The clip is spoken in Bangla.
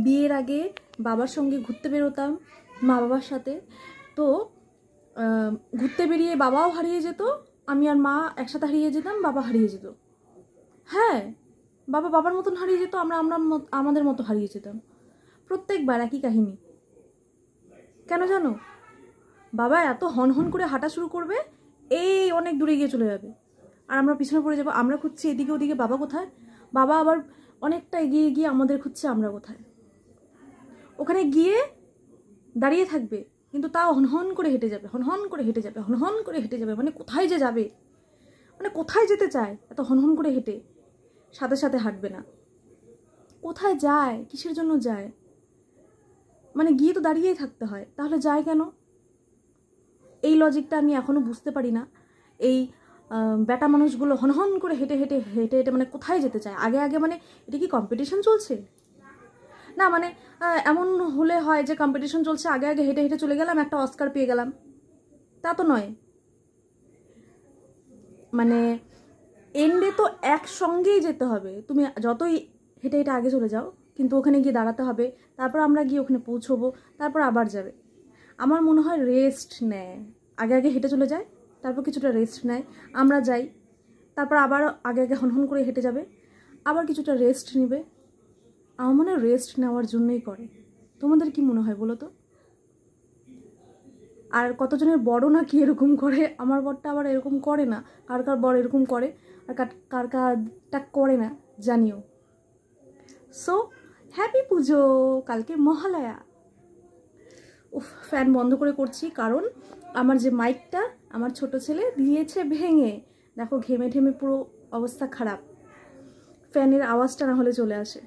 বিয়ের আগে বাবার সঙ্গে ঘুরতে বেরোতাম মা বাবার সাথে, তো ঘুরতে বেরিয়ে বাবাও হারিয়ে যেত, আমি আর মা একসাথে হারিয়ে যেতাম, বাবা হারিয়ে যেত। হ্যাঁ, বাবা বাবার মতন হারিয়ে যেত, আমরা আমাদের মতো হারিয়ে যেতাম। প্রত্যেকবার একই কাহিনী। কেন জানো? বাবা এত হন করে হাঁটা শুরু করবে, এই অনেক দূরে গিয়ে চলে যাবে, আর আমরা পিছনে পড়ে যাবো। আমরা খুঁজছি এদিকে ওদিকে বাবা কোথায়, বাবা আবার অনেকটা এগিয়ে গিয়ে আমাদের খুঁজছে আমরা কোথায়। ওখানে গিয়ে দাঁড়িয়ে থাকবে, কিন্তু তাও হনহন করে হেঁটে যাবে, হনহন করে হেঁটে যাবে, হনহন করে হেঁটে যাবে। মানে কোথায় যে যাবে, মানে কোথায় যেতে চায় এত হনহন করে হেঁটে, সাথে সাথে হাঁটবে না। কোথায় যায়, কিসের জন্য যায়? মানে গিয়ে তো দাঁড়িয়েই থাকতে হয়, তাহলে যায় কেন? এই লজিকটা আমি এখনো বুঝতে পারি না। এই বেটা মানুষগুলো হনহন করে হেঁটে হেঁটে হেঁটে হেঁটে মানে কোথায় যেতে চায়? আগে আগে মানে এটা কি কম্পিটিশন চলছে? না মানে এমন হলে হয় যে কম্পিটিশন চলছে, আগে আগে হেঁটে হেঁটে চলে গেলাম, একটা অস্কার পেয়ে গেলাম, তা তো নয়। মানে এন্ডে তো একসঙ্গেই যেতে হবে। তুমি যতই হেঁটে হেঁটে আগে চলে যাও, কিন্তু ওখানে গিয়ে দাঁড়াতে হবে, তারপর আমরা গিয়ে ওখানে পৌঁছবো, তারপর আবার যাবে। আমার মনে হয় রেস্ট নেয়, আগে আগে হেঁটে চলে যায়, তারপর কিছুটা রেস্ট নেয়, আমরা যাই, তারপর আবার আগে আগে হনহন করে হেঁটে যাবে, আবার কিছুটা রেস্ট নেবে। আমার মনে হয় রেস্ট নেওয়ার জন্যই করে। তোমাদের কি মনে হয় বলো তো? আর কতজনের বড় না কি এরকম করে, আমার বরটা আবার এরকম করে না, কার কার বর এরকম করে আর কার কারটা করে না জানিও। সো হ্যাপি পুজো, কালকে মহালয়া। উফ, ফ্যান বন্ধ করে করছি, কারণ আমার যে মাইকটা আমার ছোট ছেলে দিয়েছে ভেঙে, দেখো ঘেমে ঠেমে পুরো অবস্থা খারাপ, ফ্যানের আওয়াজটা না হলে চলে আসে।